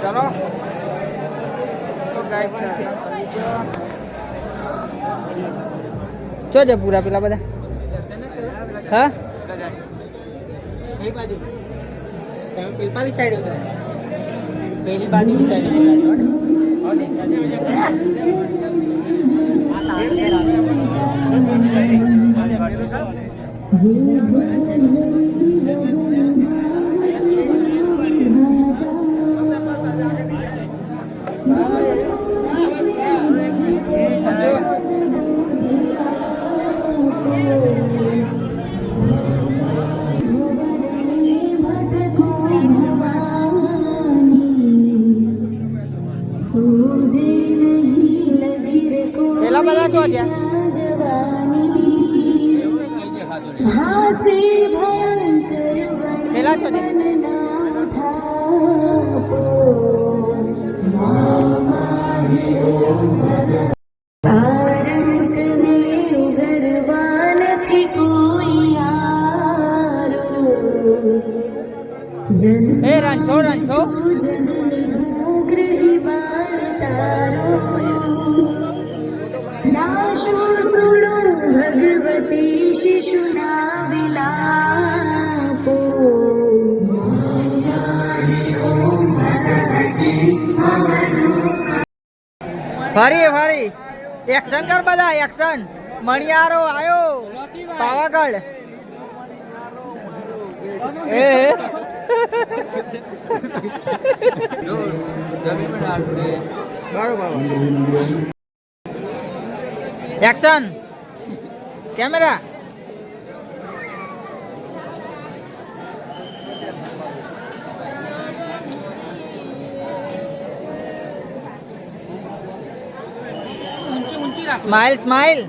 ચલો ચો છે પૂરા પેલા બધા હા કઈ બાજુ પેલી સાઈડ ઉતરે પેલી બાજુની સાઈડ પેલા બધા જો ગયા પેલા જો એ રંછો રંછો भगवती शिशुना विलापो ફરી ફરી એક્શન કર બધા એક્શન મણિયારો આયો પાવાગઢ એ એક્શન કેમેરા સ્માઈલ સ્માઈલ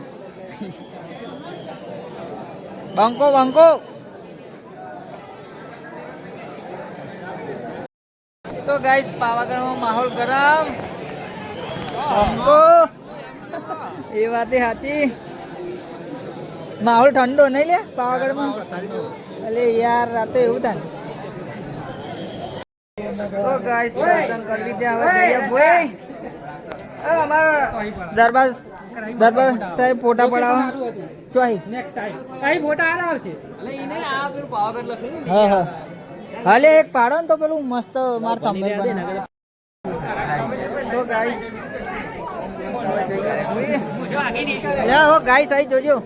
બંકો બંકો તો ગાઈસ પાવાગઢમાં માહોલ ગરમ બંકો એ વાત સાચી માહોલ ઠંડો નહીં લે પાવાગઢમાં અલે યાર રાતે એવું થાય તો ગાઈસ દર્શન કરી લીધા હવે જઈએ ભાઈ અમારા દરબાર સાહેબ ફોટા પડાવવા ચોહી નેક્સ્ટ ટાઈમ કઈ ફોટા આવશે એટલે ઈને આ પેલું પાવાગઢ લખ્યું હા હા હાલે એક પાડો ને તો પેલું મસ્ત માર થંબનેલ બને તો ગાઈસ હો ગાઈસ આઈ જોજો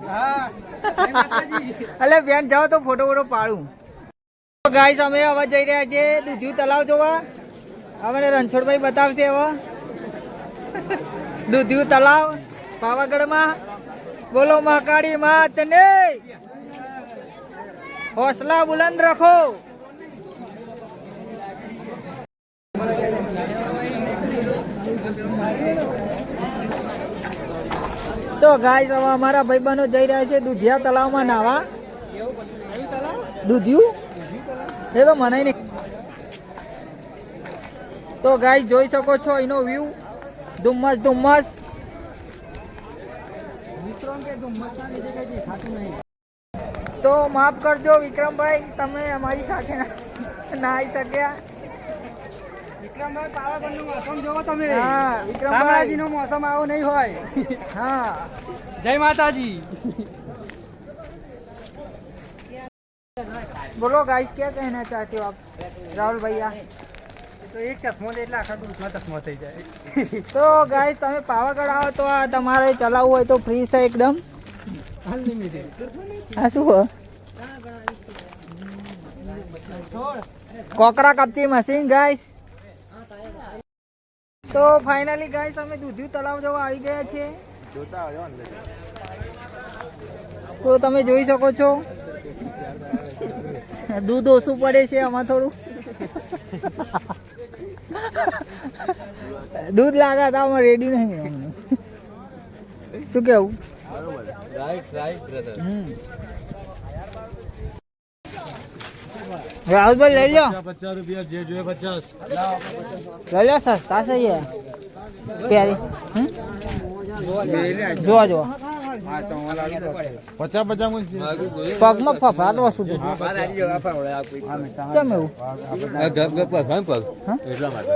હા અલે બેન જાઓ તો ફોટો ફોટો પાડું તો ગાઈસ અમે હવે જઈ રહ્યા છીએ દૂધિયું તલાવ જોવા હવે રણછોડભાઈ બતાવશે હવે દૂધિયું તલાવ પાવાગઢમાં બોલો મહાકાળી માત ને હौसला बुलंद रखो તો ગાઈસ હવે અમારા ભાઈબંધો જઈ રહ્યા છે દૂધિયા તલાવમાં નાવા દૂધિયું એ તો મને નહીં તો ગાઈસ જોઈ શકો છો એનો વ્યૂ ધુમ્મસ ધુમ્મસ તો માફ કરજો વિક્રમભાઈ તમે અમારી સાથે ના આવી શક્યા વિક્રમભાઈ પાવાગઢનું મોસમ જોવો તમે હા વિક્રમભાઈ નો મોસમ આવો નહીં હોય હા જય માતાજી બોલો गाइस क्या कहना चाहते हो आप राहुल भैया तो एक चश्मो ले એટલે આખા દૂધમાં ચશ્મો થઈ જાય તો ગાઈસ તમે પાવાગઢ આવો તો આ તમારે ચલાવવું હોય તો ફ્રી છે એકદમ અનલિમિટેડ આ શું કોકરા કપતી મશીન ગાઈસ તો ફાઇનલી ગાઈસ અમે દૂધિયું તલાવ જોવા આવી ગયા છીએ જોતા આવજો અંદર તો તમે જોઈ શકો છો દૂધ ઓછું પડે છે આમાં થોડું दूध लागा था मैं रेडी नहीं शू केवू राइट राइट ब्रदर રાહુલભાઈ લઈ લો 50 રૂપિયા જે જોઈએ 50 લઈ લો સસ્તા છે યાર પ્યારી જો જો 50 પગમાં ફફડાટ વસ્તુ છે કેમ એવું એટલા માટે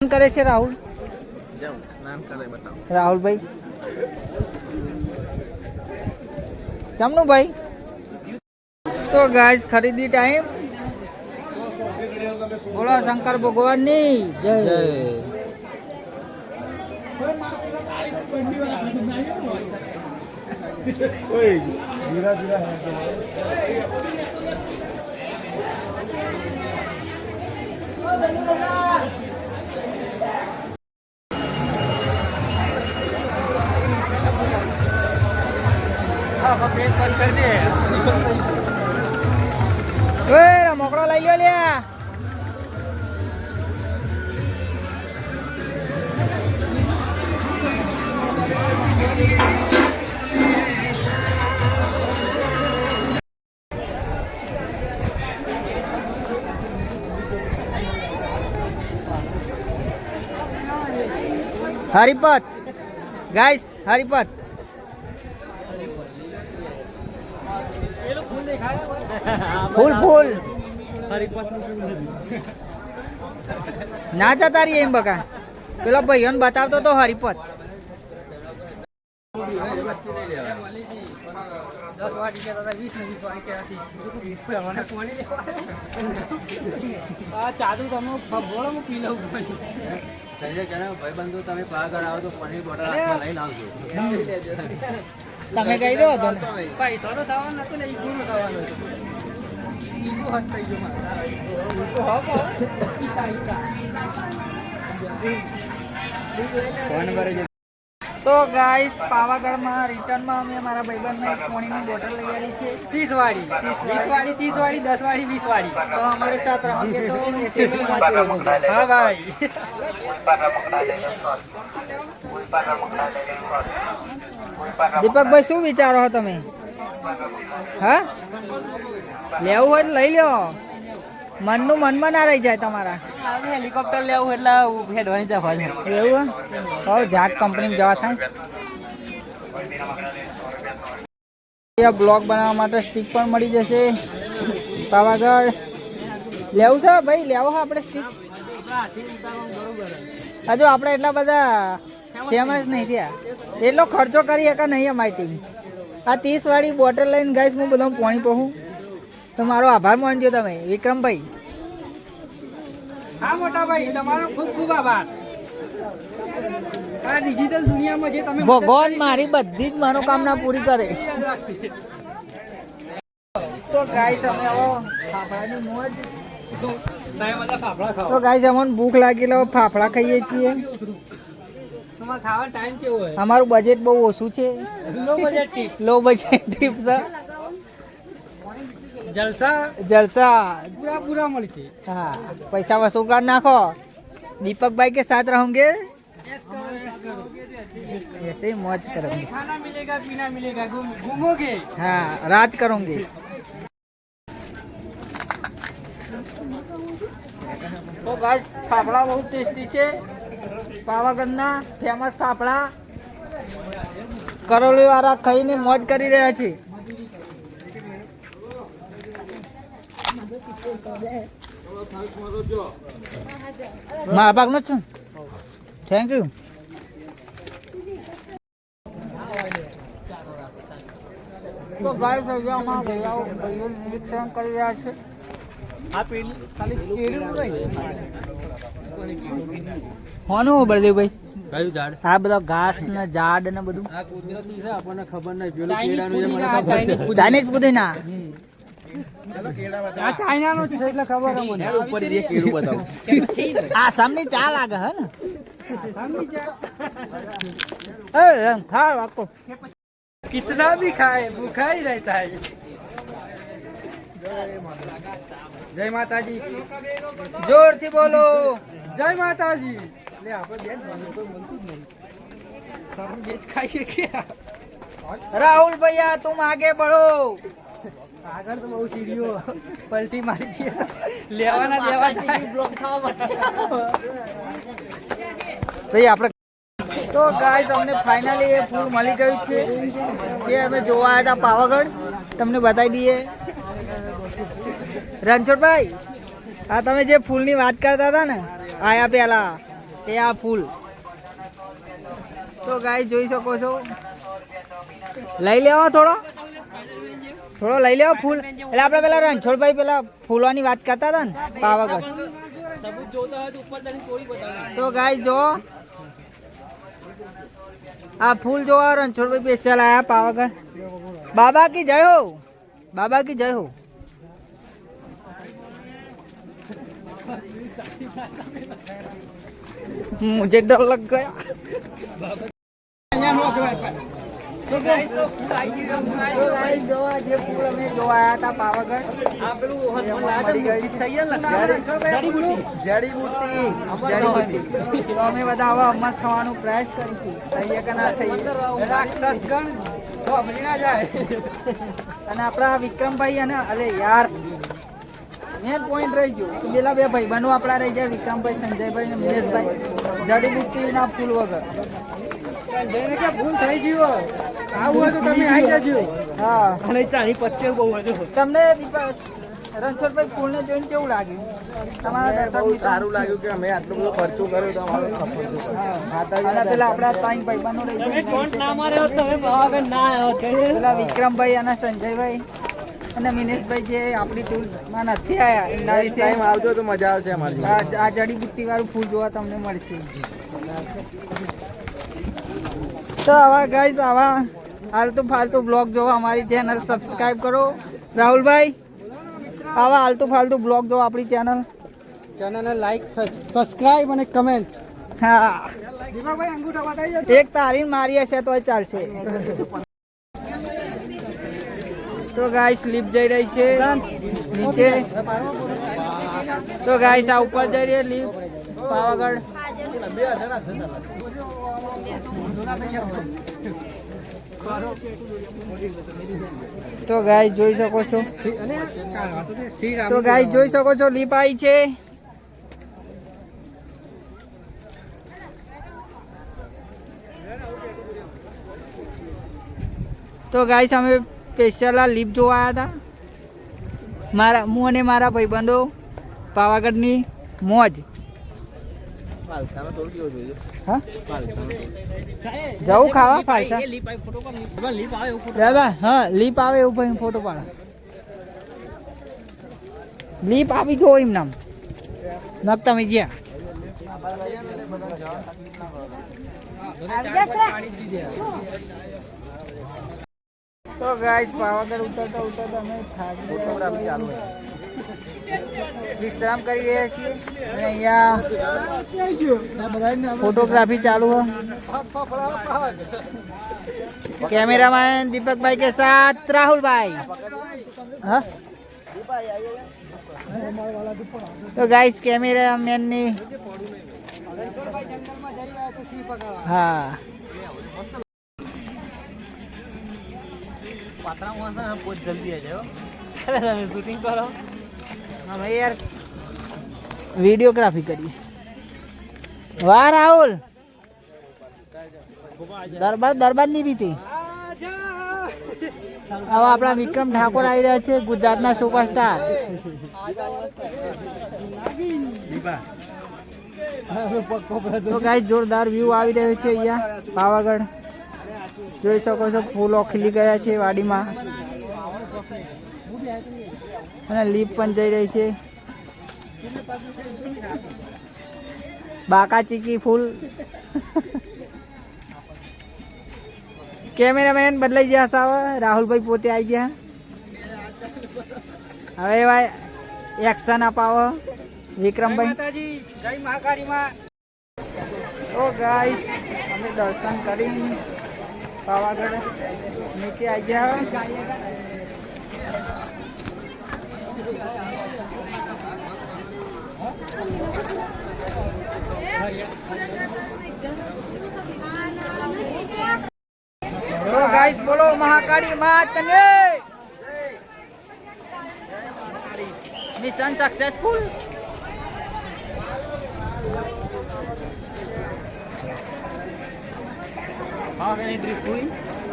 શું કરે છે રાહુલ રાહુલભાઈ જમનું ભાઈ તો ગાઈસ ખરીદી ટાઈમ બોલો શંકર ભગવાનની જય મોકળો લઈ લ્યો લ્યા હરિપત ગાઈસ હરિપત ફૂલ ફૂલ ના જતા રહી એમ બકા પેલો ભાઈઓને બતાવતો તો હરિપત 10 વાટી કે 20 ને 20 વાટી કે આ ચાદુ તમે બોલો હું પી લઉં ભાઈબંધો તમે પાગળ આવો તો પનીર બોટલ હાથમાં લઈને આવજો તમે કહી દો હતો ને પૈસાનો સવાલ નતો ને ઈગોનો સવાલ હતો. ઈગો હટ થઈ ગયો મારો. તો ગાઈસ પાવાગઢમાં રિટર્નમાં અમે મારા ભાઈબંધને એક પાણીની બોટલ લઈ આવી છે 30 વાળી 20 વાળી 30 વાળી 10 વાળી 20 વાળી. તો हमारे साथ रहोगे तो ऐसे ही मत रहो. હા ભાઈ દીપકભાઈ શું વિચારો છો તમે હા લેવું હોય તો લઈ લ્યો મનનું મનમાં ના રહી જાય તમારા હેલિકોપ્ટર લેવું એટલે હેડવાની જવા છે. એવું હો જાત કંપનીમાં જવા થાય બ્લોગ બનાવવા માટે સ્ટીક પણ મળી જશે પાવાગઢ લેવું છે ભાઈ લેવો હા આપણે સ્ટીક હજુ આપણે એટલા બધા ફેમસ નહીં થયા એટલો ખર્ચો કરી શકા નહીં અમારી ટીમ આ 30 વાળી બોટલ લઈને ગાઈસ હું બધા પાણી પહું તો મારો આભાર માનજો તમે વિક્રમભાઈ. હા મોટા ભાઈ તમારો ખૂબ ખૂબ આભાર. આ ડિજિટલ દુનિયામાં જે તમે ભગવાન મારી બધી જ મનોકામના પૂરી કરે. તો ગાઈસ અમે આવો ફાફડાની મોજ. તો ગાઈસ અમને ભૂખ લાગી એટલે ફાફડા ખાઈએ છીએ. તમારે ખાવાનો ટાઈમ કેવો હોય? અમારું બજેટ બહુ ઓછું છે. Low budget tip low budget trip છે. જલસા જલસા પૂરા પૂરા મળશે. हाँ पैसा वसूल कर नाखो. दीपक भाई के साथ रहोगे ऐश करो. ऐसे ही मौज करोगे. खाना मिलेगा पीना मिलेगा घूमोगे. हाँ राज करोगे. तो गाइस फाफड़ा बहुत टेस्टी છે પાવાગઢના ફેમસ ફાફડા કરોલી વાળા ખાઈને મોજ કરી રહ્યા છે. મારા ભાગનો છું. Thank you. તો ગાઈસ અહીંયા અમારા ભાઈઓ નિરીક્ષણ કરી રહ્યા છે. આ પેલી ખાલી કેરીનું નહીં હોનું બળદેવભાઈ કયું ઝાડ આ બધા ઘાસ ને ઝાડ ને બધું આ કુદરતી છે આપણને ખબર નહીં પેલું કેળાનું એ મને ખબર છે ચાઇનીઝ પુદીના. આ ચાઇનાનો જ છે એટલે ખબર છે મને. યાર ઉપર જે કેળું બતાવો આ સામની ચા લાગે હે ને એ ખા વાકો. कितना भी खाए भूखा ही रहता है. जय माता जी. જોરથી બોલો. જય માતાજી. લે આપણે બેન કોઈ બોલતું જ નહીં. સબ બેચ ખાઈએ કે राहुल भैया तुम आगे बढ़ो। આગળ તો બહુ સીડીઓ પલટી મારી છે લેવાના દેવા બ્લોક થવા માટે ભાઈ આપણે તો ગાઈસ અમને ફાઇનલી એ ફૂલ મળી ગયું છે જે અમે જોવા આવ્યા હતા પાવાગઢ. તમને બતાવી દઈએ. રણછોડભાઈ આ તમે જે ફૂલની વાત કરતા હતા ને આયા પેલા એ આ ફૂલ. તો ગાઈસ જોઈ શકો છો. લઈ લેવો થોડો લઈ લેવો ફૂલ. એટલે આપણે પેલા રણછોડભાઈ પેલા ફૂલોની વાત કરતા હતા ને પાવાગઢ. સબૂત જોતા હોય તો ઉપર તને થોડી બતાવે તો ગાઈસ જો આ ફૂલ જોવા રણછોડભાઈ સ્પેશિયલ આયા પાવાગઢ. બાબા કી જય હો, બાબા કી જય હો. मुझे डर लग गया. તો ગાઈસ જો જે ફૂલ અમે જોવા આવ્યા હતા પાવાગઢ આ પેલું મળી ગઈ છે. જડીબુટ્ટી. તો અમે બધા હવે અમર થવાનો પ્રયાસ કરીશું. થઈએ કે ના થઈએ. રાક્ષસગણ ભમરી ના જાય અને આપણા વિક્રમભાઈ અને અલે યાર મેન પોઈન્ટ રહી ગયો તો પેલા બે ભાઈબંધો આપણા રહી ગયા વિક્રમભાઈ, સંજયભાઈ ને મહેશભાઈ. જડીબુટ્ટીના ફૂલ વગર સંજયને કે ભૂલ થઈ ગયું આવું હોય તો તમે આવી જજો. હા. અને ચાલી પચ્ચે બહુ હતું. તમને રણછોડભાઈ ફૂલને જોઈને કેવું લાગ્યું? તમારા દર્શક બહુ સારું લાગ્યું કે અમે આટલો બધો ખર્ચો કર્યો તો અમારો સફળ થયો. અને પેલા આપણા ત્રણ ભાઈબંધો રહી તમે ગયા. કોણ ના માર્યો તમે પાવાગઢ ના આવ્યો પેલા વિક્રમભાઈ અને સંજયભાઈ અને મિનેશભાઈ જે આપણી ટૂરમાં નથી આવ્યા એમના નેક્સ્ટ ટાઈમ વિશે આવજો તો મજા આવશે અમારી. આ જડીબુટ્ટી વાળું ફૂલ જોવા તમને મળશે. તો આવા ગાઈસ આવા આલતુ ફાલતુ બ્લોગ જોવા અમારી ચેનલ સબસ્ક્રાઇબ કરો. રાહુલભાઈ આવા આલતુ ફાલતુ બ્લોગ જોવા આપણી ચેનલને લાઈક સબસ્ક્રાઇબ અને કમેન્ટ. હા દીપકભાઈ અંગૂઠા બતાવી એક તારીને મારી હશે તો ચાલશે. તો ગાઈસ સ્લીપ જઈ રહી છે નીચે. તો ગાઈસ આ ઉપર જઈ રહી લીપ પાવાગઢ. તો ગાઈસ જોઈ શકો છો. તો ગાઈસ જોઈ શકો છો લીપ આવી છે. તો ગાઈસ અમે સ્પેશિયલ આ લીપ જોવા આવ્યા હતા હું અને મારા ભાઈબંધો. પાવાગઢની મોજ. હા જવું ખાવા ફાલસા દાદા. હા લીપ આવે એવું ભાઈ ફોટો પાડો. લીપ આપી જો એમ નામ નક તમે જ્યાં તો ગાઈસ પાવાગઢ ઉતરતા અમે વિશ્રામ કરી રહ્યા છીએ અને અહીંયા फोटोग्राफी चालू है. कैमरामैन दीपक भाई के साथ राहुल भाई. हाँ तो गाइस कैमरामैन ने हाँ बहुत जल्दी आ जाओ शूटिंग करो. हमें यार वीडियोग्राफी करिए. वाह राहुल દરબાર ની રીતે. હવે આપણા વિક્રમ ઠાકોર આવી રહ્યા છે, ગુજરાતના સુપરસ્ટાર. તો ગાઈસ જોરદાર વ્યૂ આવી રહ્યો છે અહીંયા પાવાગઢ. જોઈ શકો છો ફૂલો ખીલી ગયા છે વાડીમાં અને લીપ પણ જઈ રહી છે. બાકા ચીકી ફૂલ. કેમેરામેન બદલાઈ ગયા સાવ. રાહુલભાઈ પોતે આવી ગયા. હવે એવા એક્શન અપાવો વિક્રમભાઈ. જય મહાકાળીમાં. તો ગાઈસ અમે દર્શન કરી પાવાગઢ નીચે આવી ગયા. તો ગાઈસ બોલો કાળી માત કને મિશન સક્સેસફુલ.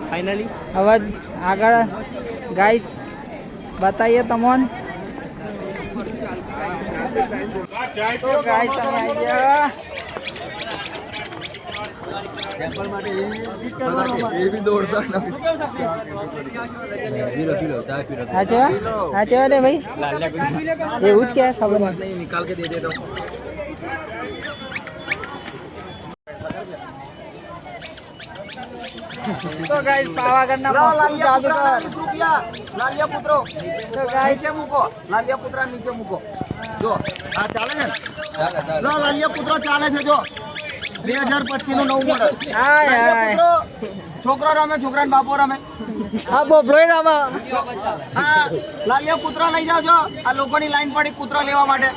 ફાઇનલી હવે આગળ ગાઈસ બતાવીએ તમને. તો ગાઈસ અમે આવી ગયા ટેમ્પલ માટે એ બી દોડતા હા છે રે ભાઈ એવું જ કે ખબર નહીં. નિકાલ કે દે દે તો તો ગાઈસ પાવાગઢના મોસમ જાદુ કર. લાલિયા પુત્રો તો ગાઈસ નીચે મૂકો, લાલિયા પુત્રા નીચે મૂકો. જો આ ચાલે ને, લો લાલિયા પુત્રો ચાલે છે. જો 2025 નું નવું મોડલ. હાય હાય છોકરો રમે, છોકરાને બાપો રમે. આ બોબલોય રામા. હા, લાલિયા પુત્રો લઈ જાઓ. જો આ લોકોની લાઈન પડી કૂતરો લેવા માટે.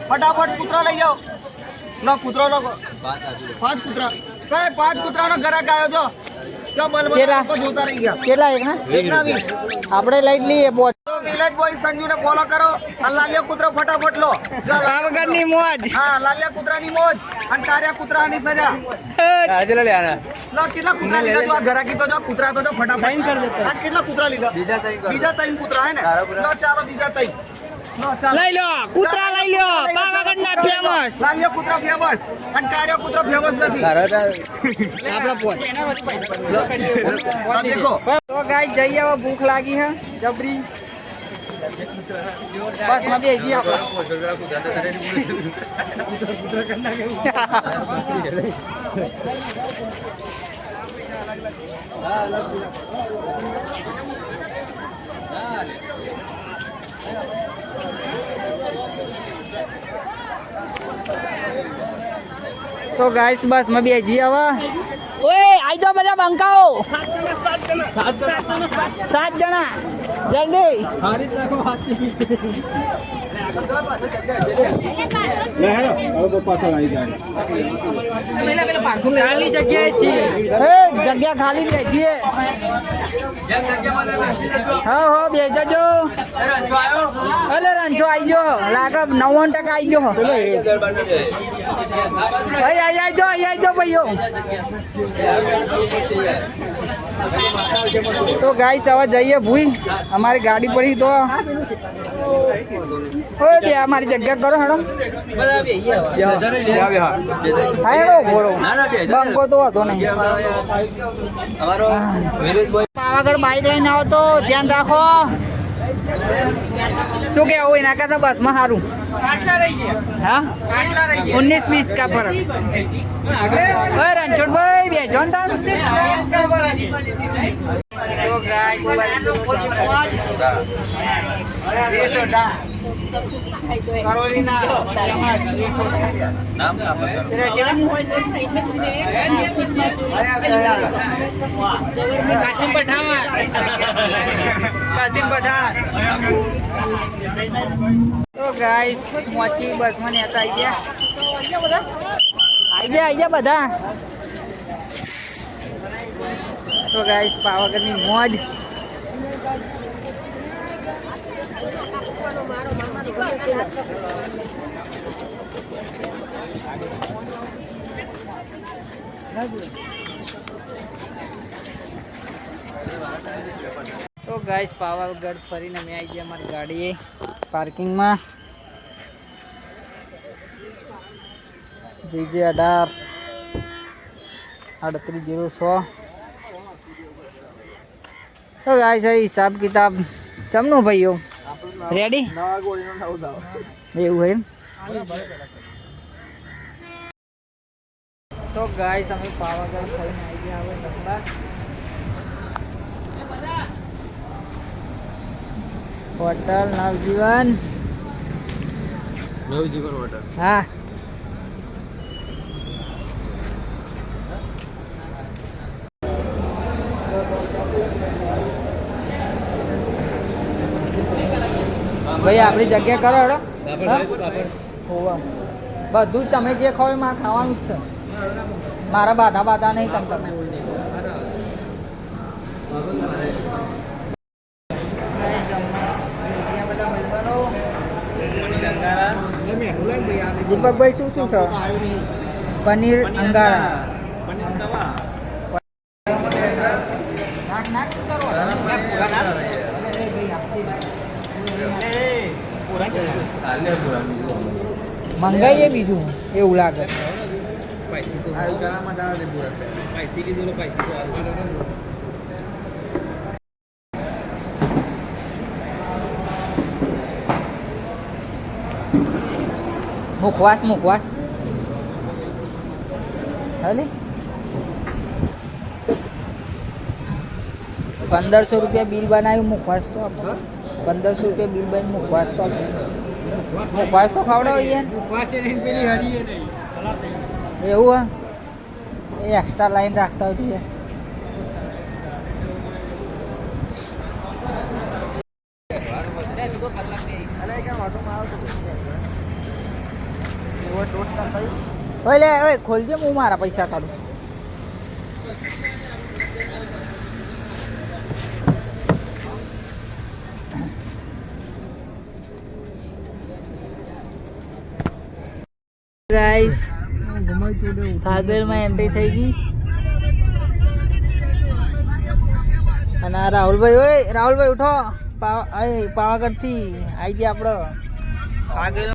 ફટાફટ કૂતરો લઈ જાઓ. લો કૂતરો લો. 5 કૂતરા. કઈ 5 કૂતરાનો ગરાક આવ્યો. જો જો બલબલ કેટલા? લોકો જોતા રહી ગયા. કેટલા એક ના 1 ના 20. આપણે લઈ જ લઈએ બોસ. તો વિલેજ બોય સંજુને ફોલો કરો. આ લાલિયા કૂતરો ફટાફટ લો. જો પાવાગઢની મોજ. હા, લાલિયા કૂતરાની મોજ અને કારિયા કૂતરાની સજા. લો કેટલા કૂતરા લીધા? જો આ ગરાકી તો જો કૂતરા તો જો ફટાફટ. આ કેટલા કૂતરા લીધા? બીજા 3 કૂતરા હે ને. લો ચાલો બીજા 3. લો ચાલો. લઈ લો કૂતરા લઈ લો પાવાગઢના ફેમસ. લાલિયા કૂતરા ફેમસ અને કારિયા કૂતરા ફેમસ નથી. આપણા પોચ. આ દેખો. તો ગાઈસ જઈએ હવે ભૂખ લાગી હે જબરી. બસ માં બે જઈએ તો ગાઈસ બસ માં બે જઈએ હવે. ઓય આઈ જાઓ બધા બંકાઓ. 7 જણા જલ્દી. ખાલી જગ્યાએ છીએ. એ જગ્યા ખાલી બેસીએ. હા બે જજો. અલે રંજો આઈ જો લાગે 99% આઈ જો. ભાઈ આઈ જો ભાઈઓ. તો ગાઈસ હવે જઈએ ભૂઈ. અમારી ગાડી પડી તો ઓય બે અમારી જગ્યા કરો હેડો. હા હેડો બોલો બંકો તો હતો નહીં. પાવાગઢ બાઈક લઈને આવો તો ધ્યાન રાખો. શું કેવું એના કરતા બસમાં સારું. હા 19-20 का फर्क. रणछोड़ भाई बेचो ने तान. तो गाइस करोलिना नाम कासिम पठान. तो गाइस मोची बस में नेता आई ગયા બધા. તો ગાઈસ પાવાગઢની મોજ. તો ગાઈસ પાવાગઢ ફરીને મેં આવી ગયા અમારી ગાડીએ પાર્કિંગમાં. JJ 3806. તો ગાઈસ હિસાબ કિતાબ ચમનું ભાઈઓ રેડી એવું એમ. તો ગાઈસ અમે પાવાગઢ થઈને આવી ગયા હવે નંબર. હોટલ નવજીવન હોટલ. હા ભાઈ આપણી જગ્યા કરો હેડો. બધું જ તમે જે ખાવ મારે ખાવાનું જ છે. મારા બાધા નહીં તમે દીપકભાઈ શું શું છે પનીર અંગારા મંગાઈએ બીજું એવું લાગે મુખવાસ મુખવાસ હાલે 1500 રૂપિયા બિલ બનાવ્યું મુખવાસ તો આપણે 1500 રૂપિયા બિલ બની મુખવાસ તો મુખવાસ તો ખવડાવો યાર એવું હા એ એક્સ્ટ્રા લાઈન રાખતા હોય યાર ઓય લે ઓય ખોલજે હું મારા પૈસા કાઢું ગાઈસ ફાગરમાં એન્ટ્રી થઈ ગઈ અને આ રાહુલભાઈ ઉઠો પાવાગઢથી આવી જાય આપણો ફાગર